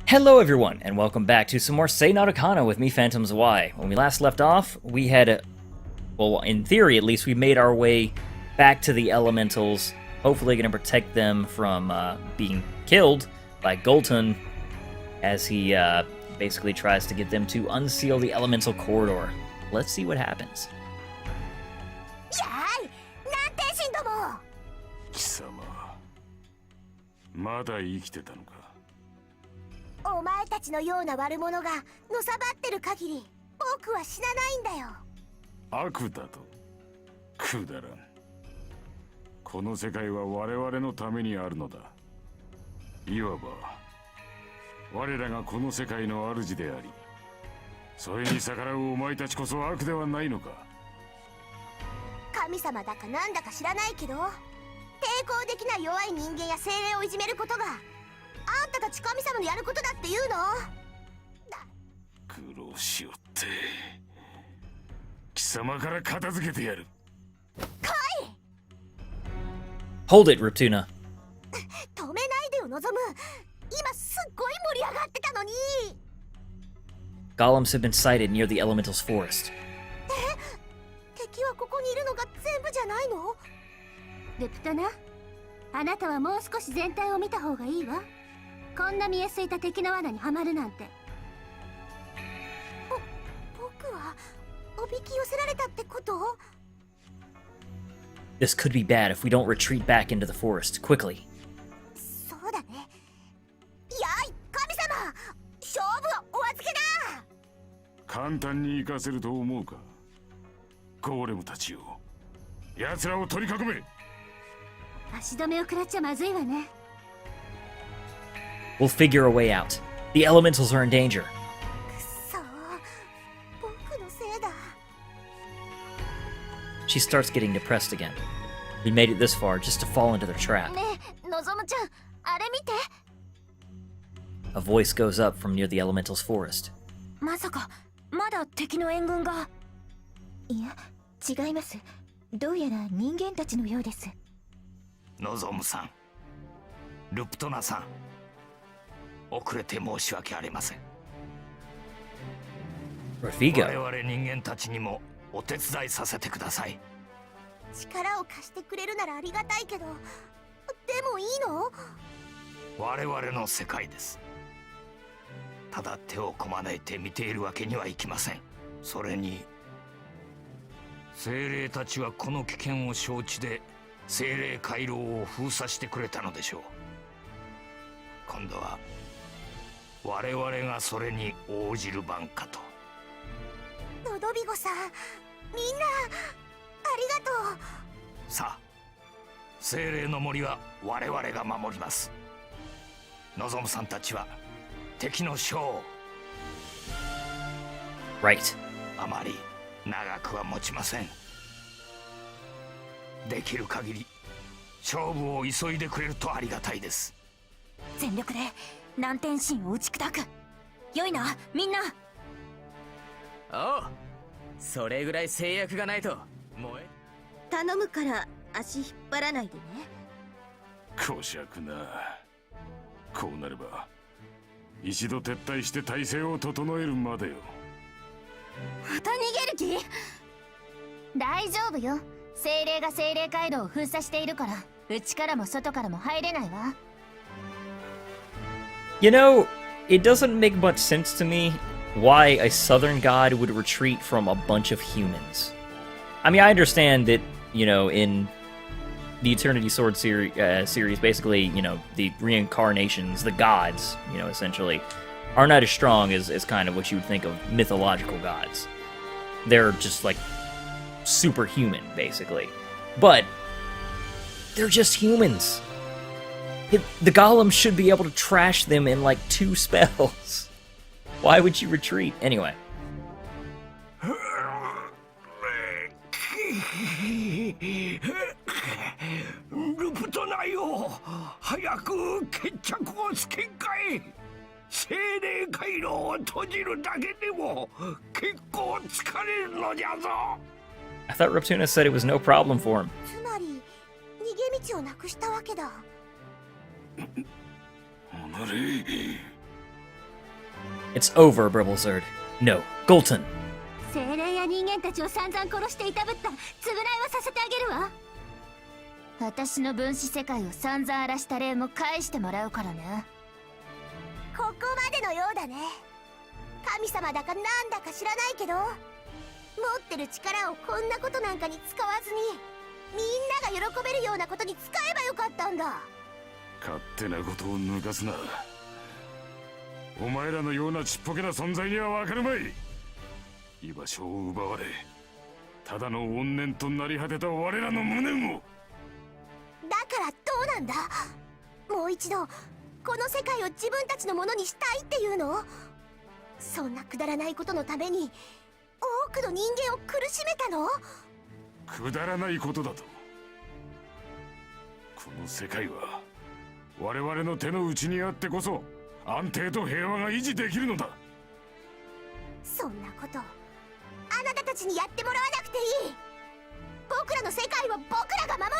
Hello everyone, and welcome back to some more Seinarukana with me, Phantoms Y. When we last left off, we had, well, in theory at least, we made our way back to the elementals, hopefully going to protect them from being killed by Gultun as he basically tries to get them to unseal the elemental corridor. Let's see what happens. 貴様、まだ生きてたのか。お前たちのような悪者がのさばってる限り僕は死なないんだよ。悪だとくだらん。この世界は我々のためにあるのだ。いわば我らがこの世界の主であり、それに逆らうお前たちこそ悪ではないのか。神様だかなんだか知らないけど、抵抗できない弱い人間や精霊をいじめることがあんたたち神様のやることだって言うの？苦労しよって。貴様から片付けてやる。来い！ Hold it, Ruptuna. 止めないでよ、望む。今すっごい盛り上がってたのに。Golems have been sighted near the elemental's forest. 敵はここにいるのが全部じゃないの？ルプトナ、あなたはもう少し全体を見た方がいいわ。こんな見えすいた敵の罠にはまるなんて。僕はおびき寄せられたってこと？ This could be bad if we don't retreat back into the forest quickly. そうだね。やい、神様！勝負はお預けだ！簡単に行かせると思うか。ゴーレムたちよ、奴らを取り囲め。足止めを食らっちゃまずいわね。We'll figure a way out. The elementals are in danger. くそ、僕のせいだ。She starts getting depressed again. We made it this far just to fall into their trap. ねえ、のぞむちゃん、あれ見て。A voice goes up from near the elemental's forest. まさかまだ敵の援軍が。いや、違います。どうやら人間たちのようです。ノゾムさん、ルプトナさん、遅れて申し訳ありません。 Rafigo. 我々人間たちにもお手伝いさせてください。力を貸してくれるならありがたいけど、でもいいの？我々の世界です。ただ手をこまねいて見ているわけにはいきません。それに精霊たちはこの危険を承知で精霊回廊を封鎖してくれたのでしょう。今度は我々がそれに応じる番かと。ロドビゴさん、みんなありがとう。さあ、精霊の森は我々が守ります。望むさんたちは敵の将を。 Right. あまり長くは持ちません。できる限り勝負を急いでくれるとありがたいです。全力で難天心を打ち砕く。良いな、みんな。おう、それぐらい制約がないと燃え。頼むから足引っ張らないでね。こしゃくな。こうなれば一度撤退して体勢を整えるまでよ。また逃げる気？大丈夫よ。精霊が精霊回路を封鎖しているから、内からも外からも入れないわ。You know, it doesn't make much sense to me why a southern god would retreat from a bunch of humans. I mean, I understand that, you know, in the Eternity Sword series, basically, you know, the reincarnations, the gods, you know, essentially, are not as strong as kind of what you would think of mythological gods. They're just, like, superhuman, basically. But they're just humans. The golems should be able to trash them in, like, 2 spells. Why would you retreat? Anyway. ルプトナよ、早く決着をつけんかい。精霊回廊を閉じるだけでも結構疲れるのじゃぞ。 I thought Ruptuna said it was no problem for him. つまり逃げ道をなくしたわけだ。おのれ、It's over, Bribblezerd. No, Golton. 精霊や人間たちを散々殺していたぶった償いはさせてあげるわ。私の分子世界を散々荒らした霊も返してもらうからね。ここまでのようだね。神様だかなんだか知らないけど、持ってる力をこんなことなんかに使わずにみんなが喜べるようなことに使えばよかったんだ。勝手なことを抜かすな。お前らのようなちっぽけな存在には分かるまい。居場所を奪われ、ただの怨念となり果てた我らの無念を。だからどうなんだ。もう一度この世界を自分たちのものにしたいっていうの。そんなくだらないことのために多くの人間を苦しめたの。くだらないことだと。この世界は我々の手の内にあってこそ安定と平和が維持できるのだ。そんなことあなたたちにやってもらわなくていい。僕らの世界は僕らが守る。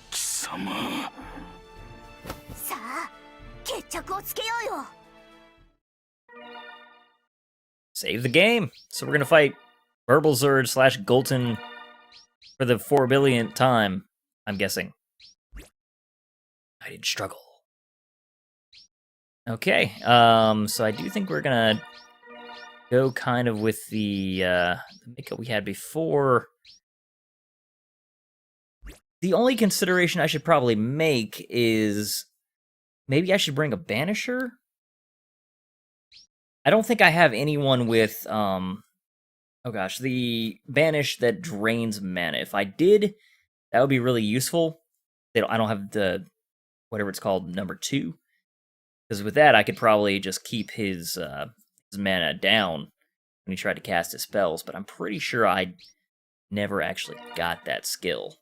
貴様。さあ決着をつけようよ。 Save the game. So we're gonna fight Bribblezerd slash Golton for the 4 billionth time, I'm guessing. I didn't struggle. Okay, so I do think we're gonna go kind of with the makeup we had before. The only consideration I should probably make is maybe I should bring a Banisher? I don't think I have anyone with, oh gosh, the Banish that drains mana. If I did, that would be really useful. I don't have the, whatever it's called, number 2. Because with that, I could probably just keep his mana down when he tried to cast his spells, but I'm pretty sure I never actually got that skill.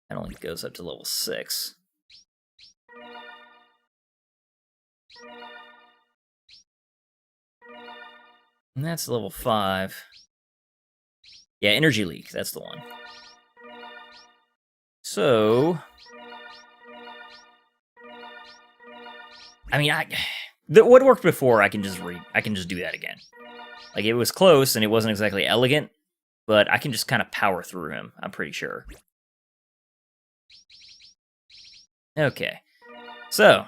That only goes up to level 6. And that's level 5. Yeah, Energy Leak, that's the one. So... I mean, what worked before, I can just do that again. Like, it was close, and it wasn't exactly elegant, but I can just kind of power through him, I'm pretty sure. Okay, so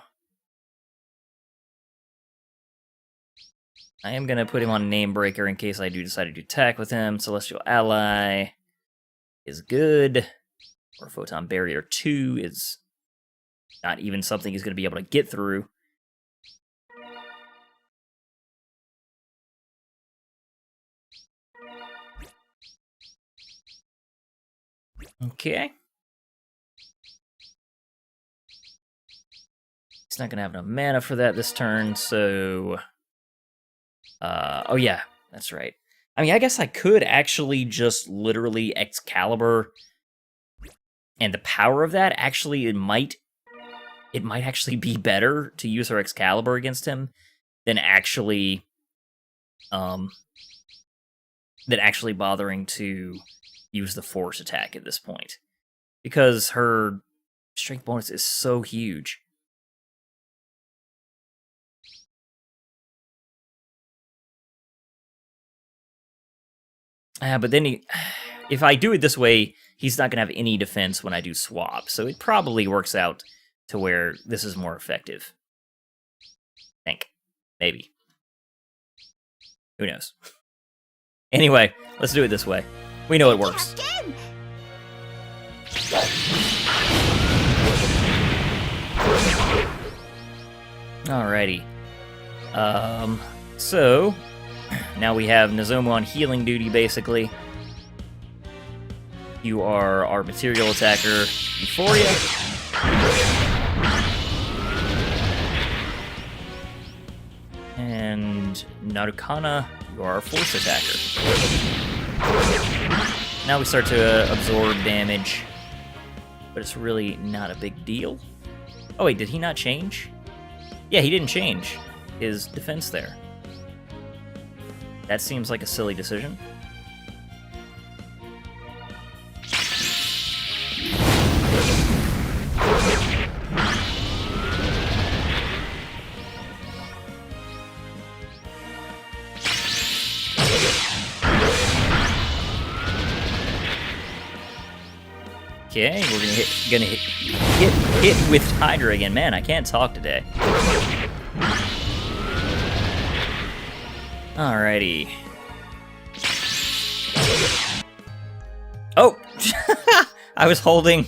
I am going to put him on Name Breaker in case I do decide to do attack with him. Celestial Ally is good, or Photon Barrier 2 is not even something he's going to be able to get through. Okay. He's not going to have enough mana for that this turn, so... oh yeah, that's right. I mean, I guess I could actually just literally Excalibur, and the power of that, actually, it might actually be better to use our Excalibur against him than actually bothering to use the Force attack at this point. Because her strength bonus is so huge. But then if I do it this way, he's not going to have any defense when I do swap, so it probably works out to where this is more effective. I think. Maybe. Who knows? Anyway, let's do it this way. We know it works. Alrighty. So... now we have Nozomu on healing duty, basically. You are our material attacker, Euphoria. And Seinarukana, you are our force attacker. Now we start to absorb damage, but it's really not a big deal. Oh wait, did he not change? Yeah, he didn't change his defense there. That seems like a silly decision. Okay, we're gonna hit with Hydra again. Man, I can't talk today. Alrighty. Oh! I was holding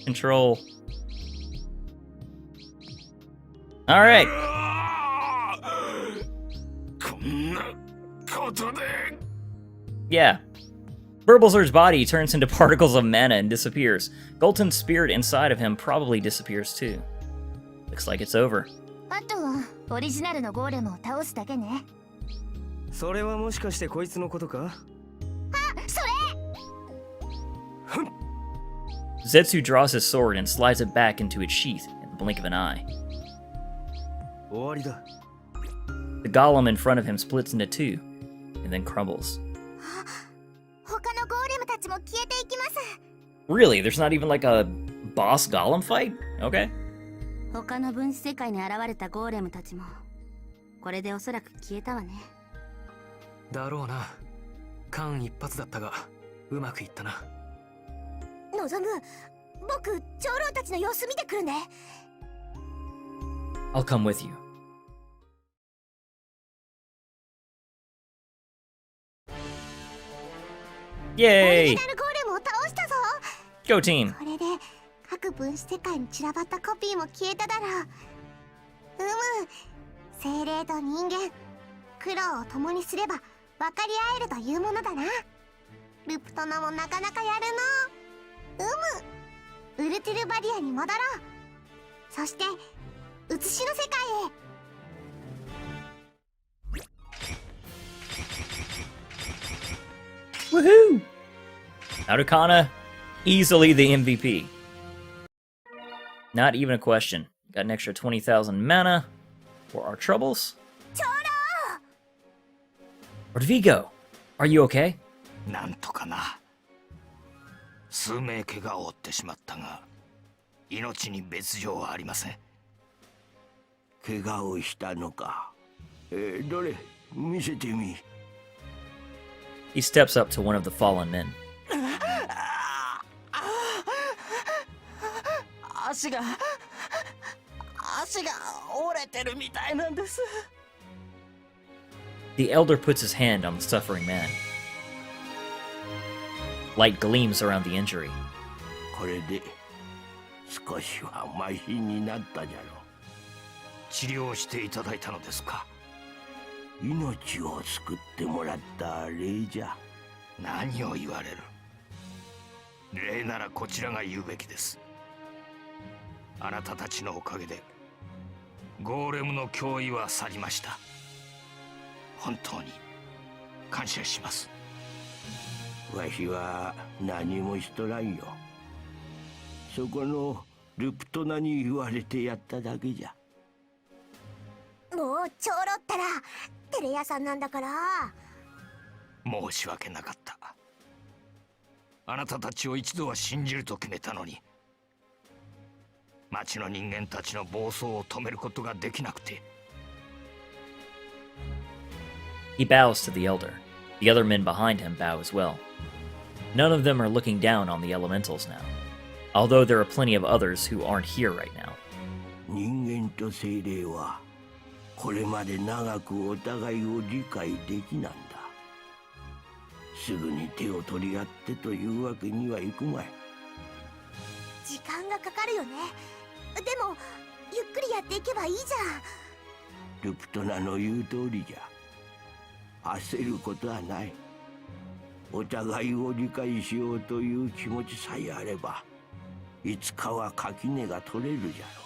control. Alright. こんなことで Yeah. Burblezer's body turns into particles of mana and disappears. Golton's spirit inside of him probably disappears too. Looks like it's over. あとはオリジナルのゴーレムを倒すだけね。それはもしかしてこいつのことか？それ Zetsu draws his sword and slides it back into its sheath in the blink of an eye. 終わりだ。 The golem in front of him splits into two, and then crumbles. 他のゴーレムたちも消えていきます。 Really? There's not even like a boss golem fight? Okay. 他の分子世界に現れたゴーレムたちもこれでおそらく消えたわね。だろうな。間一髪だったがうまくいったな。望む、僕長老たちの様子見てくるね。 I'll come with you. Yay! オリジナルゴーレムを倒したぞ。 Go team! これで各分子世界に散らばったコピーも消えただろう。精霊と人間、苦労を共にすれば分かり合えるというものだな。ルプトナもなかなかやるの。ウルティルバディアに戻ろう。そして写しの世界へ。 Woohoo! Seinarukana, easily the MVP. Not even a question. Got an extra 20,000 mana for our troubles. Rodrigo, are you okay? なんとかな。数名怪我を負ってしまったが、命に別状はありません。怪我をしたのか。どれ、見せてみ。 He steps up to one of the fallen men. 足が折れてるみたいなんです。 The elder puts his hand on the suffering man. Light gleams around the injury. これで少しはマシになったじゃろう。治療していただいたのですか。命を救ってもらった礼じゃ。何を言われる。礼ならこちらが言うべきです。あなたたちのおかげでゴーレムの脅威は去りました。本当に感謝します。わしは何もしとらんよ。そこのルプトナに言われてやっただけじゃ。もう長老ったらテレ屋さんなんだから。申し訳なかった。あなたたちを一度は信じると決めたのに、町の人間たちの暴走を止めることができなくて。 He bows to the elder. The other men behind him bow as well. None of them are looking down on the elementals now, although there are plenty of others who aren't here right now. 人間と精霊はこれまで長くお互いを理解できなんだ。すぐに手を取り合ってというわけにはいくまい。時間がかかるよね。でもゆっくりやっていけばいいじゃん。ルプトナの言う通りじゃ。焦ることはない。お互いを理解しようという気持ちさえあれば、いつかは垣根が取れるじゃろ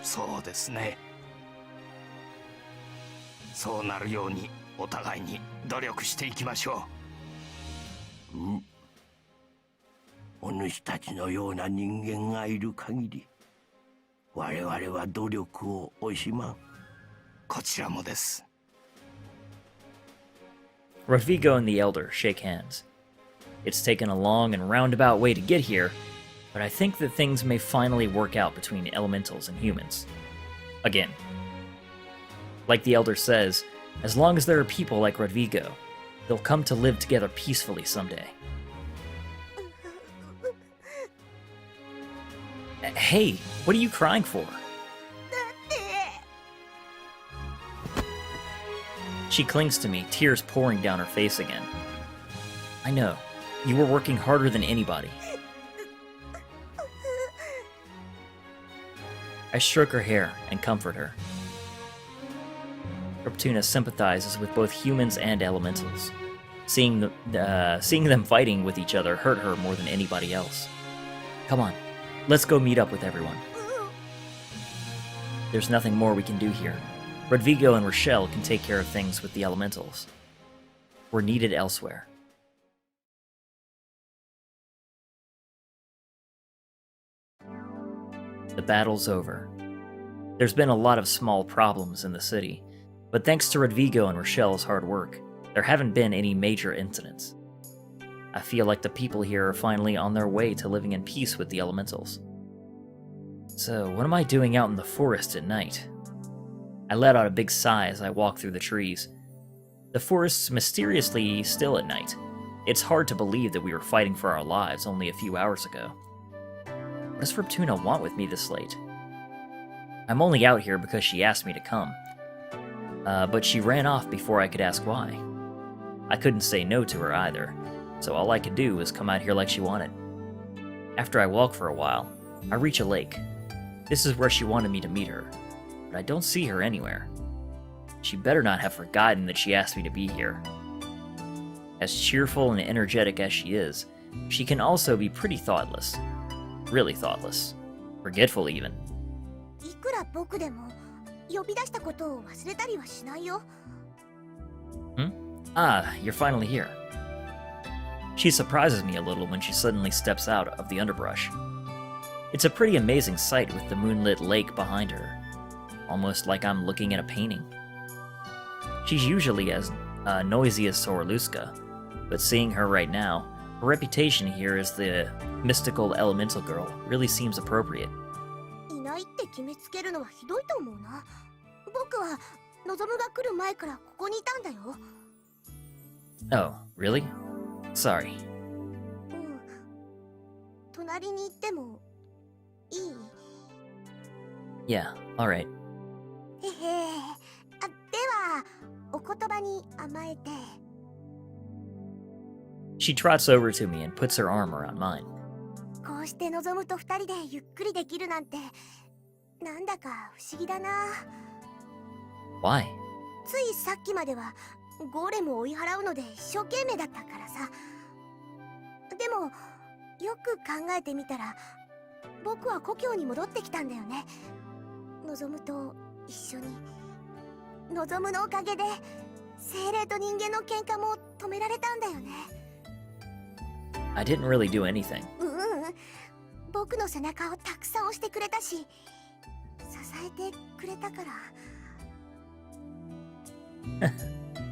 う。そうですね。そうなるようにお互いに努力していきましょう。お主たちのような人間がいる限り、我々は努力を惜しまん。こちらもです。 Rodrigo and the elder shake hands. It's taken a long and roundabout way to get here, but I think that things may finally work out between elementals and humans. Again. Like the elder says, as long as there are people like Rodrigo, They'll come to live together peacefully someday. Hey, what are you crying for? だって She clings to me, tears pouring down her face again. I know. You were working harder than anybody. I stroke her hair and comfort her. Ruptuna sympathizes with both humans and elementals. Seeing them fighting with each other hurt her more than anybody else. Come on, let's go meet up with everyone. There's nothing more we can do here. Rodrigo and Rochelle can take care of things with the elementals. We're needed elsewhere. The battle's over. There's been a lot of small problems in the city, but thanks to Rodrigo and Rochelle's hard work, there haven't been any major incidents. I feel like the people here are finally on their way to living in peace with the elementals. So, what am I doing out in the forest at night? I let out a big sigh as I walk through the trees. The forest's mysteriously still at night. It's hard to believe that we were fighting for our lives only a few hours ago. What does Ruptuna want with me this late? I'm only out here because she asked me to come. But she ran off before I could ask why. I couldn't say no to her either, so all I could do was come out here like she wanted. After I walk for a while, I reach a lake. This is where she wanted me to meet her, but I don't see her anywhere. She better not have forgotten that she asked me to be here. As cheerful and energetic as she is, she can also be pretty thoughtless. Really thoughtless. Forgetful even. いくら僕でも呼び出したことを忘れたりはしないよ。 Ah, you're finally here. She surprises me a little when she suddenly steps out of the underbrush. It's a pretty amazing sight with the moonlit lake behind her, almost like I'm looking at a painting. She's usually as noisy as Soraluska, but seeing her right now, her reputation here as the mystical elemental girl really seems appropriate. いないって決めつけるのはひどいと思うな。僕は望が来る前からここにいたんだよ。 Oh, really? Sorry. うん。隣に行ってもいい？ Yeah, alright. へへ。あ、ではお言葉に甘えて。 She trots over to me and puts her arm around mine. こうして望むと二人でゆっくりできるなんてなんだか不思議だな。 Why? ついさっきまではゴーレムを追い払うので一生懸命だったからさ。でもよく考えてみたら僕は故郷に戻ってきたんだよね。望と一緒に。望のおかげで精霊と人間の喧嘩も止められたんだよね。 I didn't really do anything. 僕の背中をたくさん押してくれたし支えてくれたから。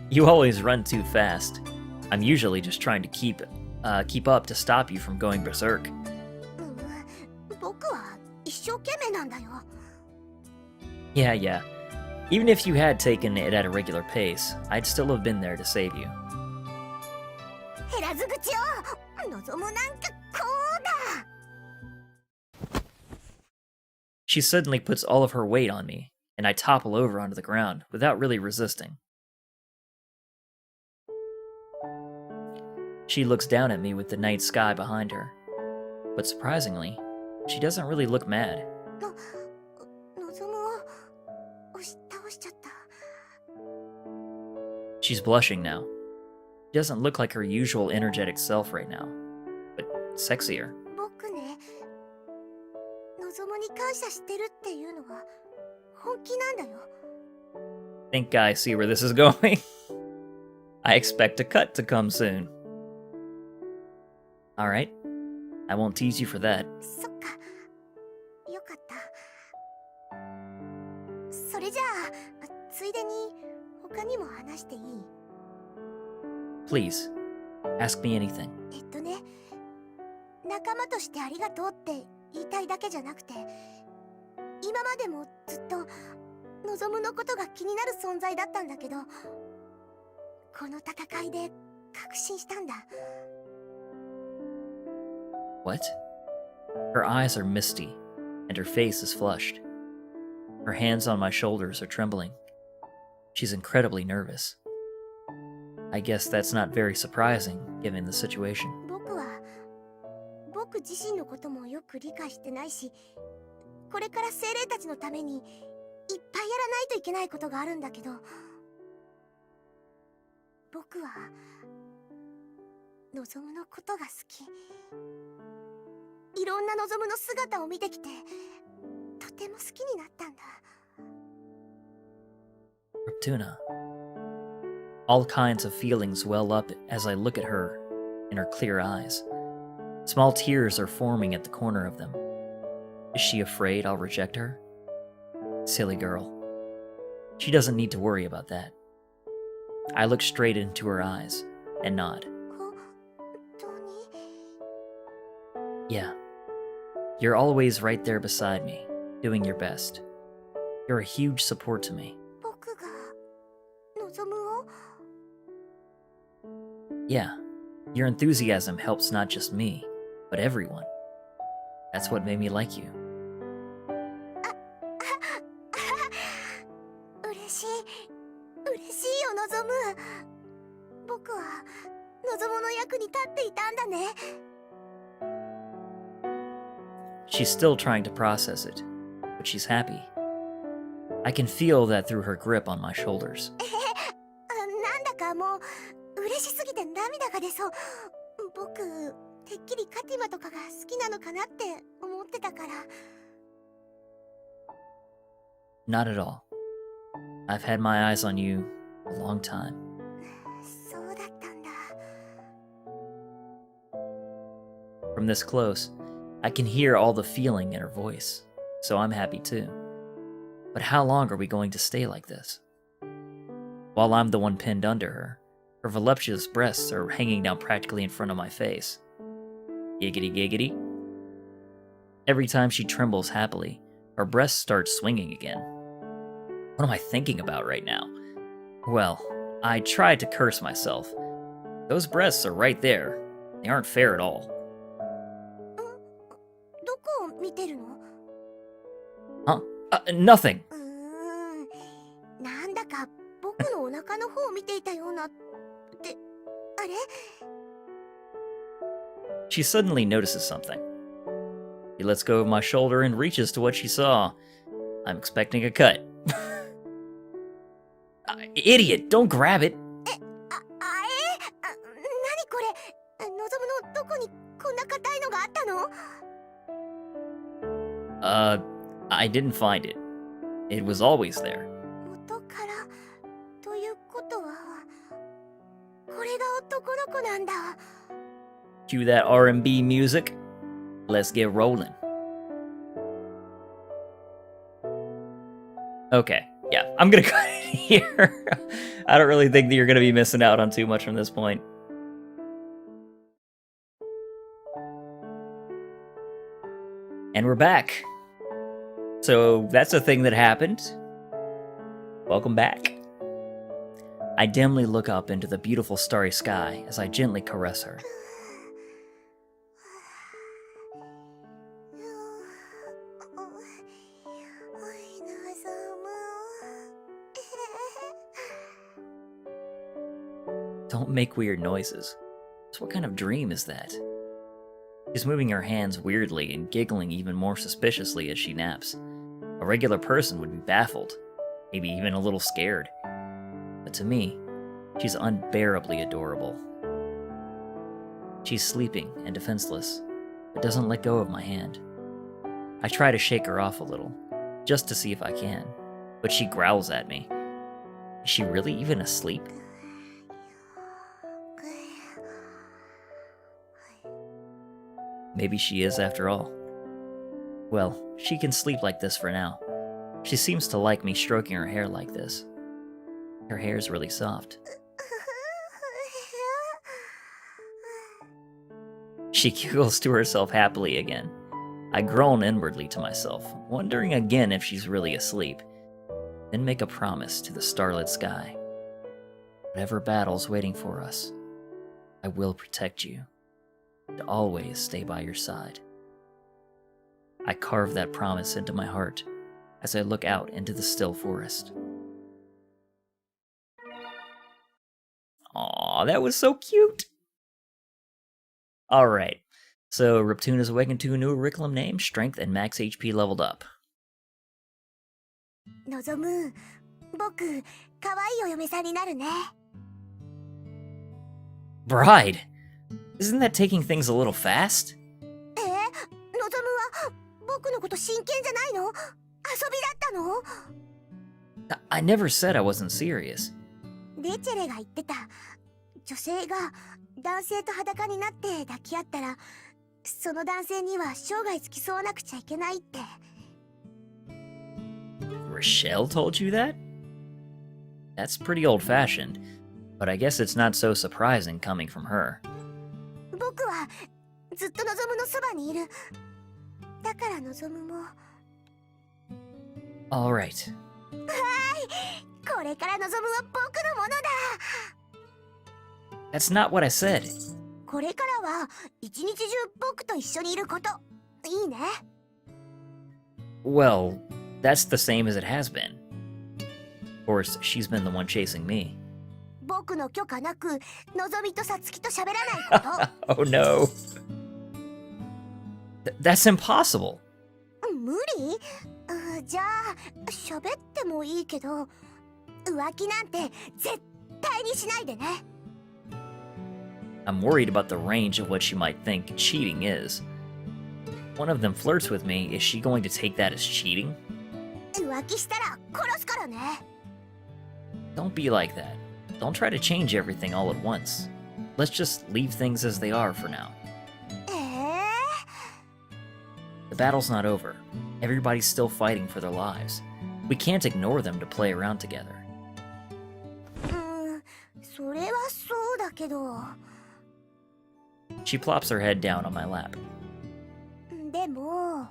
You always run too fast. I'm usually just trying to keep up to stop you from going berserk. 僕は一生懸命なんだよ。 Yeah. Even if you had taken it at a regular pace, I'd still have been there to save you. 減らず口を望むなんかこうだ。 She suddenly puts all of her weight on me, and I topple over onto the ground without really resisting. She looks down at me with the night sky behind her. But surprisingly, she doesn't really look mad. 望むを押し倒しちゃった。 She's blushing now. She doesn't look like her usual energetic self right now, but sexier. 僕ね、望むに感謝してるっていうのは本気なんだよ。 Think I see where this is going? I expect a cut to come soon. Alright. I won't tease you for that. そっか、よかった。それじゃあ、ついでに他にも話していい？ Please, ask me anything. 仲間としてありがとうって言いたいだけじゃなくて、今までもずっと望むのことが気になる存在だったんだけど、この戦いで確信したんだ。 What? Her eyes are misty, and her face is flushed. Her hands on my shoulders are trembling. She's incredibly nervous. I guess that's not very surprising, given the situation. 僕自身のこともよく理解してないし、これから精霊たちのためにいっぱいやらないといけないことがあるんだけど、僕は望むのことが好き。いろんな望むの姿を見てきて、とても好きになったんだ。 Ruptuna. All kinds of feelings well up as I look at her in her clear eyes. Small tears are forming at the corner of them. Is she afraid I'll reject her? Silly girl. She doesn't need to worry about that. I look straight into her eyes and nod. 本当に？ Yeah. You're always right there beside me, doing your best. You're a huge support to me. 僕が望むを？ Yeah. Your enthusiasm helps not just me, but everyone. That's what made me like you. 嬉しいよ望む。僕は望むの役に立っていたんだね。 She's still trying to process it, but she's happy. I can feel that through her grip on my shoulders. なんだかもう嬉しすぎて涙が出そう。僕てっきりカティマとかが好きなのかなって思ってたから。 Not at all. I've had my eyes on you a long time. そうだったんだ。 From this close, I can hear all the feeling in her voice, so I'm happy too. But how long are we going to stay like this? While I'm the one pinned under her, her voluptuous breasts are hanging down practically in front of my face. Giggity giggity. Every time she trembles happily, her breasts start swinging again. What am I thinking about right now? Well, I tried to curse myself. Those breasts are right there. They aren't fair at all. どこを見てるの？ Huh? Nothing. なんだか僕のお腹の方を見ていたようなってあれ？ She suddenly notices something. She lets go of my shoulder and reaches to what she saw. I'm expecting a cut. Idiot! Don't grab it! 何これ？望むのどこにこんな硬いのがあったの？ I didn't find it. It was always there. 元からということはこれが男の子なんだ。 Cue that R&B music. Let's get rolling. Okay, yeah, I'm gonna cut it here. I don't really think that you're gonna be missing out on too much from this point. And we're back. So that's a thing that happened. Welcome back. I dimly look up into the beautiful starry sky as I gently caress her. Don't make weird noises. So what kind of dream is that? She's moving her hands weirdly and giggling even more suspiciously as she naps. A regular person would be baffled, maybe even a little scared. But to me, she's unbearably adorable. She's sleeping and defenseless, but doesn't let go of my hand. I try to shake her off a little, just to see if I can, but she growls at me. Is she really even asleep? Maybe she is after all. Well, she can sleep like this for now. She seems to like me stroking her hair like this. Her hair's really soft. She giggles to herself happily again. I groan inwardly to myself, wondering again if she's really asleep, then make a promise to the starlit sky. Whatever battle's waiting for us, I will protect you and always stay by your side. I carve that promise into my heart as I look out into the still forest. Aw, that was so cute! Alright, so Ruptuna's awakened to a new curriculum name, Strength and Max HP leveled up. 望む、僕、可愛いお嫁さんになるね。Bride! Isn't that taking things a little fast? 望むは僕のこと真剣じゃないの？遊びだったの？ I never said I wasn't serious. レチェレが言ってた。女性が男性と裸になって抱き合ったら、その男性には生涯付き添わなくちゃいけないって。Rochelle told you that? That's pretty old-fashioned, but I guess it's not so surprising coming from her. 僕はずっと望むのそばにいる。だから望むも。Alright. これから望むは僕のものだ。That's not what I said. これからは一日中僕と一緒にいること。いいね。Well, that's the same as it has been. Of course, she's been the one chasing me. 僕の許可なく望みとさつきと喋らないこOhと。no. That's impossible. 無理？じゃあ喋ってもいいけど、浮気なんて絶対にしないでね。I'm worried about the range of what she might think cheating is. One of them flirts with me. Is she going to take that as cheating? 浮気したら殺すからね。Don't be like that. Don't try to change everything all at once. Let's just leave things as they are for now. The battle's not over. Everybody's still fighting for their lives. We can't ignore them to play around together. それはそうだけど。She plops her head down on my lap. でも、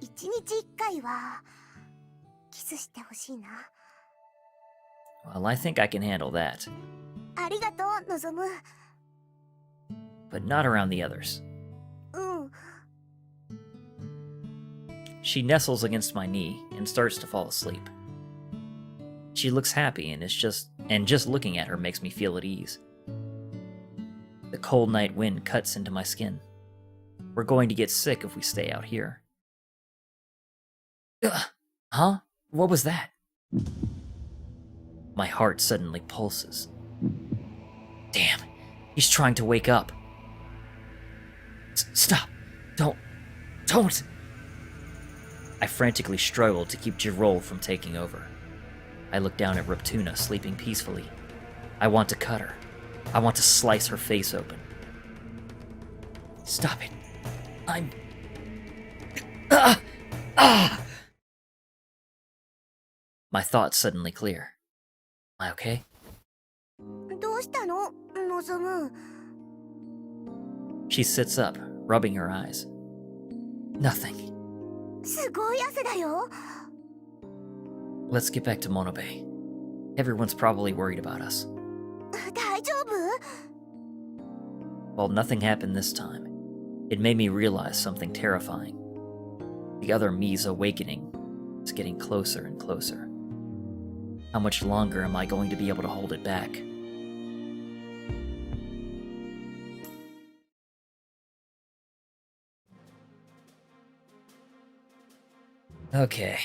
一日一回はキスしてほしいな。Well, I think I can handle that. ありがとう、望む。But not around the others. うん。She nestles against my knee and starts to fall asleep. She looks happy and just looking at her makes me feel at ease. The cold night wind cuts into my skin. We're going to get sick if we stay out here. Ugh. Huh? What was that? My heart suddenly pulses. Damn, he's trying to wake up. Stop! Don't! I frantically struggle to keep Jirol from taking over. I look down at Ruptuna sleeping peacefully. I want to cut her. I want to slice her face open. Stop it. I'm... My thoughts suddenly clear. Am I okay? どうしたの、望む。She sits up, rubbing her eyes. Nothing. すごい汗だよ。Let's get back to Monobe. Everyone's probably worried about us. 大丈夫？ Well, nothing happened this time. It made me realize something terrifying. The other me's awakening is getting closer and closer. How much longer am I going to be able to hold it back? Okay,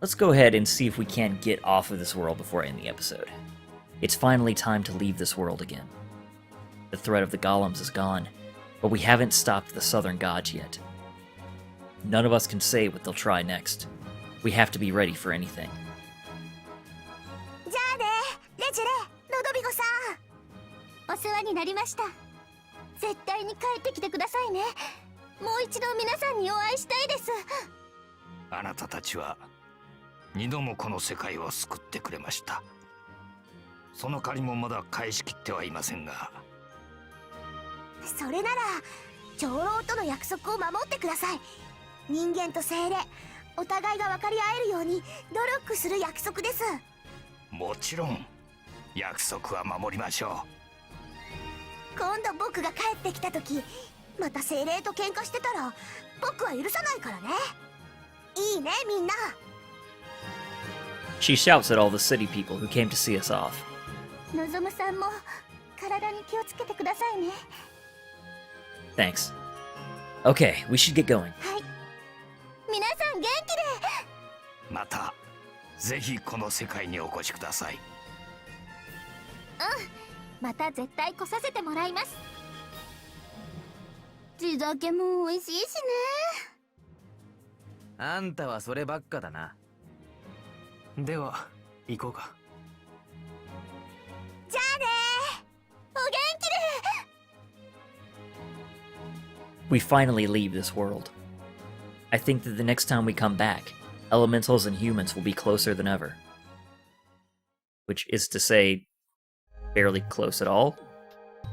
let's go ahead and see if we can't get off of this world before I end the episode. It's finally time to leave this world again. The threat of the golems is gone, but we haven't stopped the southern gods yet. None of us can say what they'll try next. We have to be ready for anything. じゃあね、レチェレ、ロドビゴさん。お世話になりました。絶対に帰ってきてくださいね。もう一度皆さんにお会いしたいです。あなたたちは二度もこの世界を救ってくれました。その借りもまだ返しきってはいませんが。それなら長老との約束を守ってください。人間と精霊、お互いが分かり合えるように努力する約束です。もちろん約束は守りましょ今度僕が帰ってきた時また精霊と喧嘩してたら僕は許さないからね。いいねみんな。 She shouts at all the city people who came to see us off. のぞむさんも体に気をつけてくださいね。 Thanks. Okay, we should get going. はい。皆さん元気で。う。またぜひこの世界にお越しください。また絶対来させてもらいます。地酒も美味しいしね。あんたはそればっかだな。では行こうか。じゃあねお元気で。 We finally leave this world. I think that the next time we come back, elementals and humans will be closer than ever. Which is to say, barely close at all.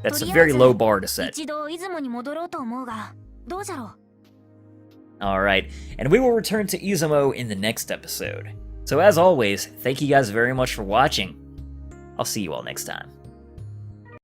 That's a very low bar to set. 一度出雲に戻ろうと思うが、どうじゃろう。 Alright, and we will return to Izumo in the next episode. So as always, thank you guys very much for watching. I'll see you all next time.